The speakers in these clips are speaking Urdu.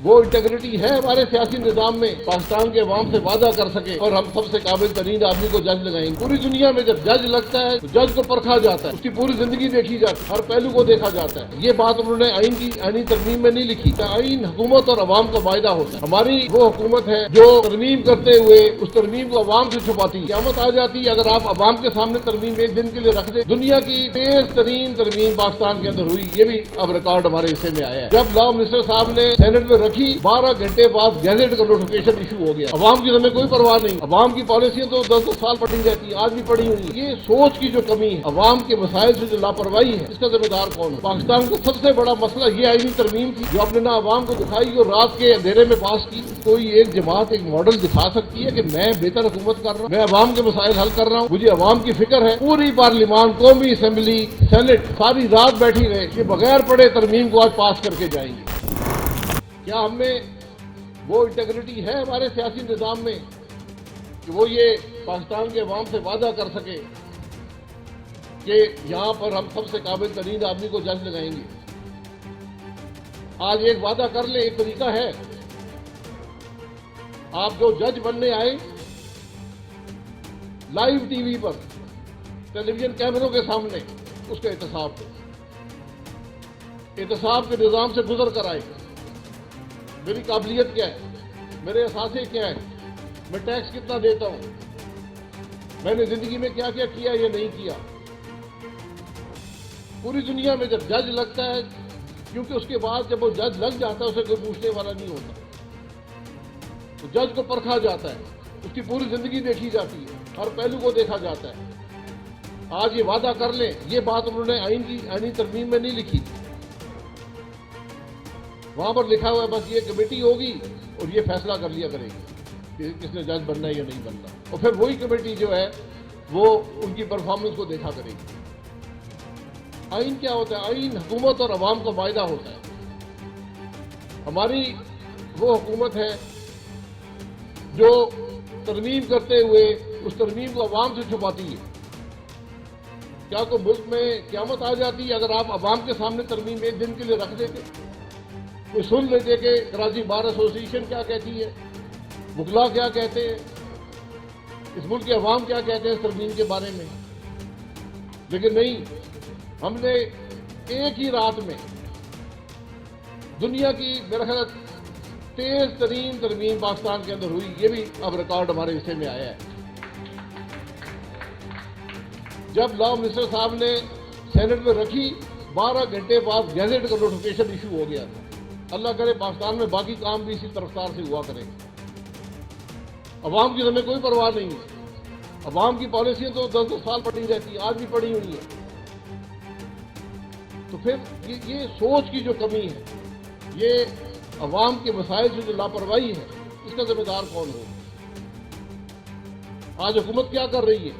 وہ انٹیگریٹی ہے ہمارے سیاسی نظام میں پاکستان کے عوام سے وعدہ کر سکے اور ہم سب سے قابل ترین آدمی کو جج لگائیں گے. پوری دنیا میں جب جج لگتا ہے تو جج کو پرکھا جاتا ہے, اس کی پوری زندگی دیکھی جاتی ہے, ہر پہلو کو دیکھا جاتا ہے. یہ بات انہوں نے آئین کی آئینی ترمیم میں نہیں لکھی. آئین حکومت اور عوام کا معاہدہ ہوتا ہے. ہماری وہ حکومت ہے جو ترمیم کرتے ہوئے اس ترمیم کو عوام سے چھپاتی ہے. قیامت آ جاتی ہے اگر آپ عوام کے سامنے ترمیم ایک دن کے لیے رکھ دیں. دنیا کی تیز ترین ترمیم پاکستان کے اندر ہوئی, یہ بھی اب ریکارڈ ہمارے حصے میں آیا ہے. جب لا منسٹر صاحب نے سینٹ میں رکھی 12 گھنٹے بعد گیزٹ کا نوٹیفکیشن ایشو ہو گیا. عوام کی ہمیں کوئی پرواہ نہیں. عوام کی پالیسیاں تو 10 سال پڑی رہتی ہیں, آج بھی پڑی ہوئی ہیں. یہ سوچ کی جو کمی ہے, عوام کے مسائل سے جو لاپرواہی ہے, اس کا ذمہ دار کون ہے؟ پاکستان کا سب سے بڑا مسئلہ یہ آئینی ترمیم تھی جو آپ نے نہ عوام کو دکھائی اور رات کے اندھیرے میں پاس کی. کوئی ایک جماعت ایک ماڈل دکھا سکتی ہے کہ میں بہتر حکومت کر رہا ہوں, میں عوام کے مسائل حل کر رہا ہوں, مجھے عوام کی فکر ہے؟ پوری پارلیمان, قومی اسمبلی, سینٹ ساری رات بیٹھی رہے کہ بغیر پڑھے ترمیم کو آج پاس کر کے جائیں گے. کیا ہم میں وہ انٹیگریٹی ہے ہمارے سیاسی نظام میں کہ وہ یہ پاکستان کے عوام سے وعدہ کر سکے کہ یہاں پر ہم سب سے قابل ترین آدمی کو جج لگائیں گے؟ آج ایک وعدہ کر لیں, ایک طریقہ ہے. آپ جو جج بننے آئے لائیو ٹی وی پر, ٹیلی ویژن کیمروں کے سامنے اس کا احتساب دو. احتساب کے نظام سے گزر کر آئے. میری قابلیت کیا ہے, میرے اثاثے کیا ہیں, میں ٹیکس کتنا دیتا ہوں, میں نے زندگی میں کیا کیا کیا یا نہیں کیا. پوری دنیا میں جب جج لگتا ہے, کیونکہ اس کے بعد جب وہ جج لگ جاتا ہے اسے کوئی پوچھنے والا نہیں ہوتا, تو جج کو پرکھا جاتا ہے, اس کی پوری زندگی دیکھی جاتی ہے, ہر پہلو کو دیکھا جاتا ہے. آج یہ وعدہ کر لیں, یہ بات انہوں نے آئین کی آئینی ترمیم میں نہیں لکھی. وہاں پر لکھا ہوا ہے بس یہ کمیٹی ہوگی اور یہ فیصلہ کر لیا کرے گی کہ کس نے جج بننا ہے یا نہیں بننا, اور پھر وہی کمیٹی جو ہے وہ ان کی پرفارمنس کو دیکھا کرے گی. آئین کیا ہوتا ہے؟ آئین حکومت اور عوام کا معاہدہ ہوتا ہے. ہماری وہ حکومت ہے جو ترمیم کرتے ہوئے اس ترمیم کو عوام سے چھپاتی ہے. کیا کوئی ملک میں قیامت آ جاتی ہے اگر آپ عوام کے سامنے ترمیم ایک دن کے لیے رکھ دیتے؟ کوئی سن لیتے کہ کراچی بار ایسوسی ایشن کیا کہتی ہے, وکلا کیا کہتے ہیں, اس ملک کے عوام کیا کہتے ہیں اس ترمیم کے بارے میں. لیکن نہیں, ہم نے ایک ہی رات میں دنیا کی میرا خیال تیز ترین ترمیم پاکستان کے اندر ہوئی, یہ بھی اب ریکارڈ ہمارے حصے میں آیا ہے. جب لا منسٹر صاحب نے سینٹ میں رکھی 12 گھنٹے بعد گیزٹ کا نوٹیفکیشن ایشو ہو گیا تھا. اللہ کرے پاکستان میں باقی کام بھی اسی رفتار سے ہوا کریں. عوام کی ہمیں کوئی پرواہ نہیں ہے. عوام کی پالیسیاں تو 10 سال پڑی رہتی ہیں, آج بھی پڑی ہوئی ہیں. تو پھر یہ سوچ کی جو کمی ہے, یہ عوام کے مسائل سے جو لاپرواہی ہے, اس کا ذمہ دار کون ہوگا؟ آج حکومت کیا کر رہی ہے؟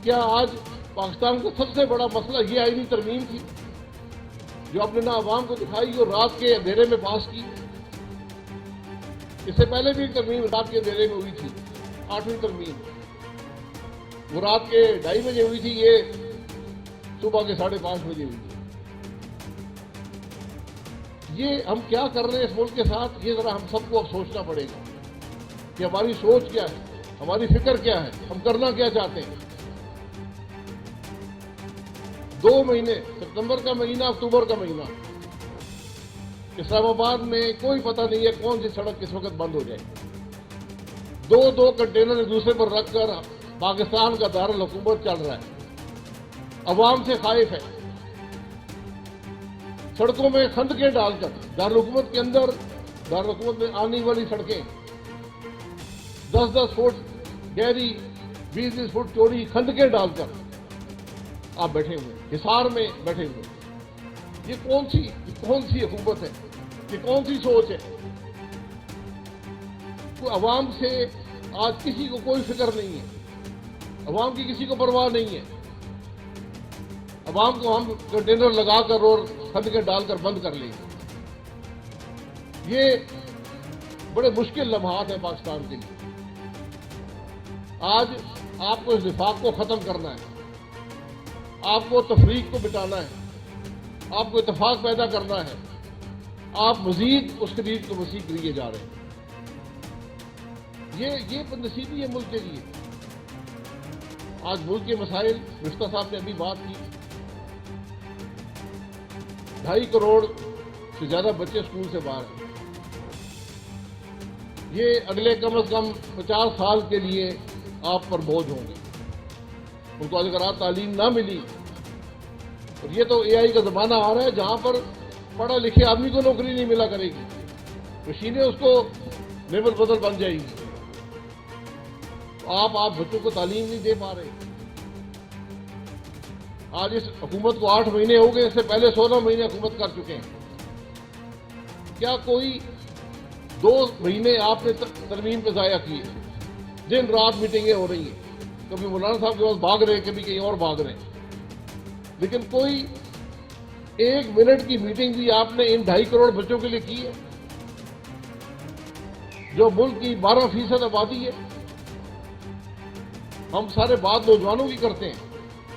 کیا آج پاکستان کا سب سے بڑا مسئلہ یہ آئینی ترمیم تھی جو آپ نے نہ عوام کو دکھائی اور رات کے اندھیرے میں پاس کی؟ اس سے پہلے بھی ایک ترمیم رات کے اندھیرے میں ہوئی تھی, 8ویں ترمیم, وہ رات کے 2:30 بجے ہوئی تھی, یہ صبح کے 5:30 بجے ہوئی تھی. یہ ہم کیا کر رہے ہیں اس ملک کے ساتھ, یہ ذرا ہم سب کو اب سوچنا پڑے گا کہ ہماری سوچ کیا ہے, ہماری فکر کیا ہے, ہم کرنا کیا چاہتے ہیں. 2 مہینے, ستمبر کا مہینہ, اکتوبر کا مہینہ, اسلام آباد میں کوئی پتہ نہیں ہے کون سی سڑک کس وقت بند ہو جائے. 2 کنٹینر ایک دوسرے پر رکھ کر پاکستان کا دارالحکومت چل رہا ہے. عوام سے خائف ہے. سڑکوں میں خندقیں ڈال کر دارالحکومت کے اندر, دارالحکومت میں آنے والی سڑکیں 10 فٹ گہری, 20 فٹ چوڑی خندقیں ڈال کر آپ بیٹھے ہوئے, حصار میں بیٹھے ہوئے. یہ کون سی حکومت ہے, یہ کون سی سوچ ہے؟ عوام سے آج کسی کو کوئی فکر نہیں ہے, عوام کی کسی کو پرواہ نہیں ہے. عوام کو ہم کنٹینر لگا کر اور خندقیں ڈال کر بند کر لیں گے. یہ بڑے مشکل لمحات ہیں پاکستان کے لیے. آج آپ کو اس وفاق کو ختم کرنا ہے, آپ کو تفریق کو مٹانا ہے, آپ کو اتفاق پیدا کرنا ہے. آپ مزید اس قریب کو وسیع کریے جا رہے ہیں. یہ نصیبی ہے ملک کے لیے. آج ملک کے مسائل مفتہ صاحب نے ابھی بات کی. 2.5 کروڑ سے زیادہ بچے اسکول سے باہر ہیں. یہ اگلے کم از کم 50 سال کے لیے آپ پر بوجھ ہوں گے. ان کو اگر آپ تعلیم نہ ملی. اور یہ تو AI کا زمانہ آ رہا ہے جہاں پر پڑھا لکھے آدمی کو نوکری نہیں ملا کرے گی. مشینیں اس کو لیبل بدل بن جائیں گی. آپ بچوں کو تعلیم نہیں دے پا رہے. آج اس حکومت کو 8 مہینے ہو گئے. اس سے پہلے 16 مہینے حکومت کر چکے ہیں. کیا کوئی 2 مہینے آپ نے ترمیم پہ ضائع کیے؟ دن رات میٹنگیں ہو رہی ہیں. کبھی مولانا صاحب کے پاس بھاگ رہے ہیں, کبھی کہیں اور بھاگ رہے ہیں. لیکن کوئی 1 منٹ کی میٹنگ بھی آپ نے ان 2.5 کروڑ بچوں کے لیے کی ہے جو ملک کی 12% آبادی ہے. ہم سارے بات نوجوانوں کی کرتے ہیں,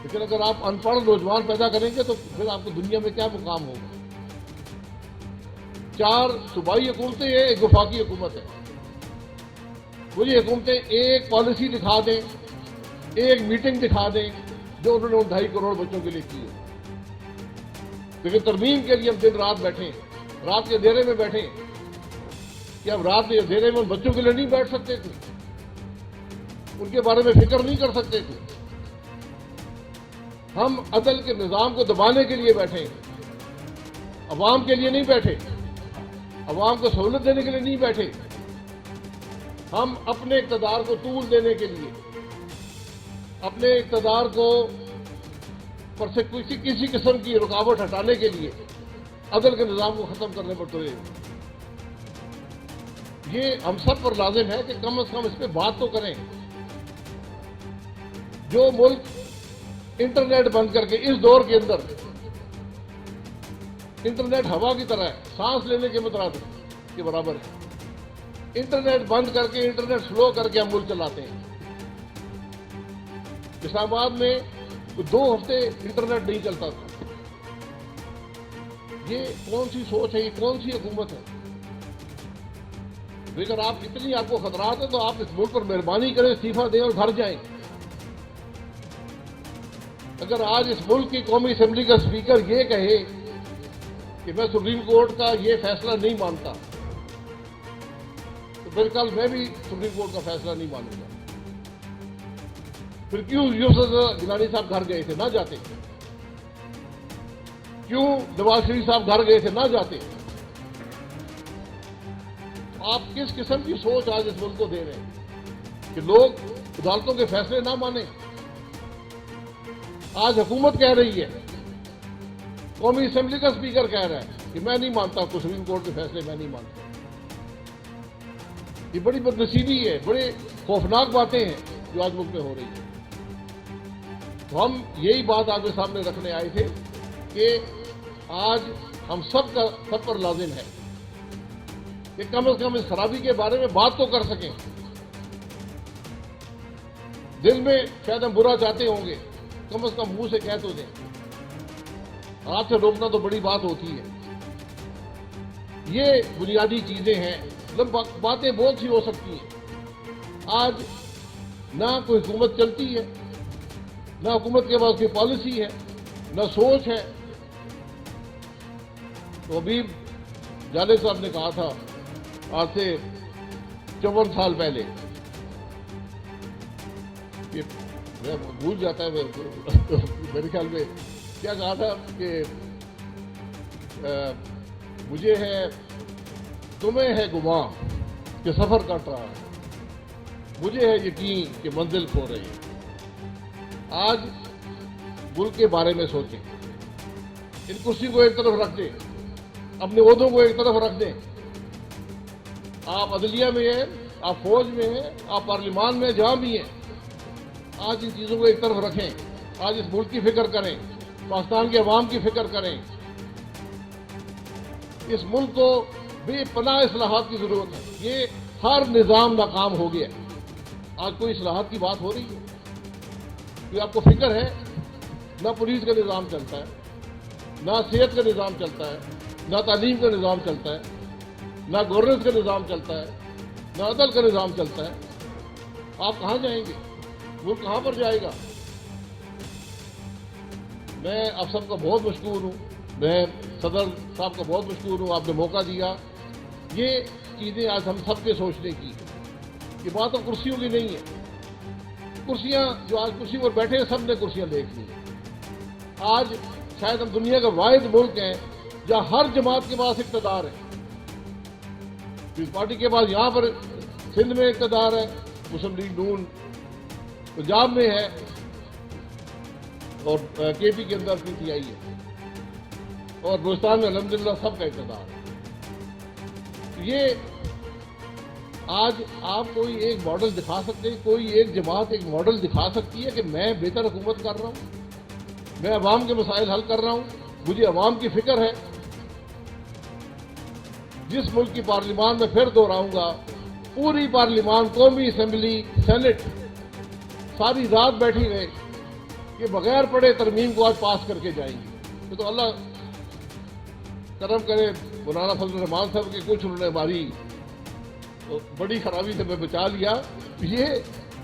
لیکن اگر آپ ان پڑھ نوجوان پیدا کریں گے تو پھر آپ کو دنیا میں کیا مقام ہوگا؟ 4 صوبائی حکومتیں ہیں, ایک وفاقی حکومت ہے. مجھے حکومتیں ایک پالیسی دکھا دیں, ایک میٹنگ دکھا دیں جو انہوں نے 2.5 کروڑ بچوں کے لیے کی ہے. لیکن ترمیم کے لیے ہم دن رات بیٹھے, رات کے اندھیرے میں بیٹھے. کیا ہم رات کے اندھیرے میں ان بچوں کے لیے نہیں بیٹھ سکتے تھے؟ ان کے بارے میں فکر نہیں کر سکتے تھے؟ ہم عدل کے نظام کو دبانے کے لیے بیٹھے, عوام کے لیے نہیں بیٹھے, عوام کو سہولت دینے کے لیے نہیں بیٹھے. ہم اپنے اقتدار کو طول دینے کے لیے, اپنے اقتدار کو پر سے کسی قسم کی رکاوٹ ہٹانے کے لیے عدل کے نظام کو ختم کرنے پر تلے. یہ ہم سب پر لازم ہے کہ کم از کم اس پہ بات تو کریں. جو ملک انٹرنیٹ بند کر کے اس دور کے اندر, انٹرنیٹ ہوا کی طرح ہے, سانس لینے کے مترادف کے برابر ہے. انٹرنیٹ بند کر کے, انٹرنیٹ سلو کر کے ہم ملک چلاتے ہیں. اسلام آباد میں 2 ہفتے انٹرنیٹ نہیں چلتا تھا. یہ کون سی سوچ ہے؟ یہ کون سی حکومت ہے؟ لیکن آپ کو خطرات ہیں تو آپ اس ملک پر مہربانی کریں, استعفیٰ دیں اور گھر جائیں. اگر آج اس ملک کی قومی اسمبلی کا اسپیکر یہ کہے کہ میں سپریم کورٹ کا یہ فیصلہ نہیں مانتا, تو پھر کل میں بھی سپریم کورٹ کا فیصلہ نہیں مانوں گا. پھر کیوں یوسف گیلانی صاحب گھر گئے تھے؟ نہ جاتے. کیوں نواز شریف صاحب گھر گئے تھے؟ نہ جاتے. آپ کس قسم کی سوچ آج اس ملک کو دے رہے ہیں کہ لوگ عدالتوں کے فیصلے نہ مانیں؟ آج حکومت کہہ رہی ہے, قومی اسمبلی کا اسپیکر کہہ رہا ہے کہ میں نہیں مانتا, سپریم کورٹ کے فیصلے میں نہیں مانتا. یہ بڑی بدنصیبی ہے, بڑے خوفناک باتیں ہیں جو آج ملک میں ہو رہی ہیں. تو ہم یہی بات آپ کے سامنے رکھنے آئے تھے کہ آج ہم سب پر لازم ہے کہ کم از کم اس خرابی کے بارے میں بات تو کر سکیں. دل میں شاید ہم برا چاہتے ہوں گے, کم از کم منہ سے کہہ تو دیں. ہاتھ سے روکنا تو بڑی بات ہوتی ہے. یہ بنیادی چیزیں ہیں. باتیں بہت سی ہو سکتی ہیں. آج نہ کوئی حکومت چلتی ہے, نہ حکومت کے پاس کوئی پالیسی ہے, نہ سوچ ہے. تو ابھی جالب صاحب نے کہا تھا آج سے 54 سال پہلے, بھول جاتا ہے میرے خیال میں کیا کہا تھا کہ مجھے ہے, تمہیں ہے گمان کہ سفر کٹ رہا ہے, مجھے ہے یقین کہ منزل کھو رہی ہے. آج ملک کے بارے میں سوچیں. ان کرسی کو ایک طرف رکھ دیں, اپنے عہدوں کو ایک طرف رکھ دیں. آپ عدلیہ میں ہیں, آپ فوج میں ہیں, آپ پارلیمان میں, جہاں بھی ہیں, آج ان چیزوں کو ایک طرف رکھیں. آج اس ملک کی فکر کریں, پاکستان کے عوام کی فکر کریں. اس ملک کو بے پناہ اصلاحات کی ضرورت ہے. یہ ہر نظام ناکام ہو گیا. آج کوئی اصلاحات کی بات ہو رہی ہے؟ کوئی آپ کو فکر ہے؟ نہ پولیس کا نظام چلتا ہے, نہ صحت کا نظام چلتا ہے, نہ تعلیم کا نظام چلتا ہے، نہ گورننس کا نظام چلتا ہے، نہ عدل کا نظام چلتا ہے، آپ کہاں جائیں گے؟ ملک کہاں پر جائے گا؟ میں آپ سب کا بہت مشکور ہوں، میں صدر صاحب کا بہت مشکور ہوں، آپ نے موقع دیا. یہ چیزیں آج ہم سب کے سوچنے کی، یہ بات اب کرسیوں کی نہیں ہے. کرسیاں جو آج کرسی پر بیٹھے ہیں سب نے کرسیاں دیکھ لی. آج شاید ہم دنیا کا واحد ملک ہیں جہاں ہر جماعت کے پاس اقتدار ہے. پیپلز پارٹی کے پاس یہاں پر سندھ میں اقتدار ہے، مسلم لیگ نون پنجاب میں ہے، اور کے پی کے اندر پی ٹی آئی ہے، اور بلوچستان میں الحمدللہ سب کا اقتدار ہے. یہ آج آپ کوئی ایک ماڈل دکھا سکتے ہیں، کوئی ایک جماعت ایک ماڈل دکھا سکتی ہے کہ میں بہتر حکومت کر رہا ہوں، میں عوام کے مسائل حل کر رہا ہوں، مجھے عوام کی فکر ہے. جس ملک کی پارلیمان میں پھر دہراؤں گا، پوری پارلیمان، قومی اسمبلی، سینٹ ساری رات بیٹھی رہے کہ بغیر پڑھے ترمیم کو آج پاس کر کے جائیں گے. یہ تو اللہ کرم کرے مولانا فضل الرحمان صاحب کے کچھ انہوں نے ہماری بڑی خرابی سے میں بچا لیا. یہ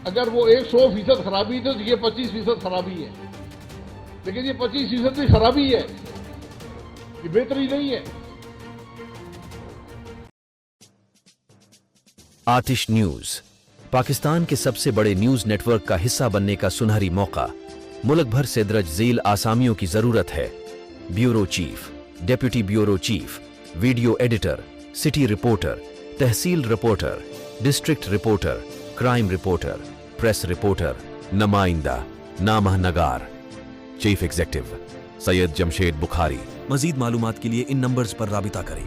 اگر وہ 100% خرابی تھی تو یہ 25% خرابی ہے، لیکن یہ 25% بھی خرابی ہے، یہ بہتری نہیں ہے. آتش نیوز پاکستان کے سب سے بڑے نیوز نیٹ ورک کا حصہ بننے کا سنہری موقع. ملک بھر سے درج ذیل آسامیوں کی ضرورت ہے: bureau chief, deputy bureau chief, video editor, city reporter, تحصیل reporter, district reporter, crime reporter, press reporter, نمائندہ، نامہ نگار. Chief executive Syed Jamshed Bukhari. مزید معلومات کے لیے ان نمبرز پر رابطہ کریں.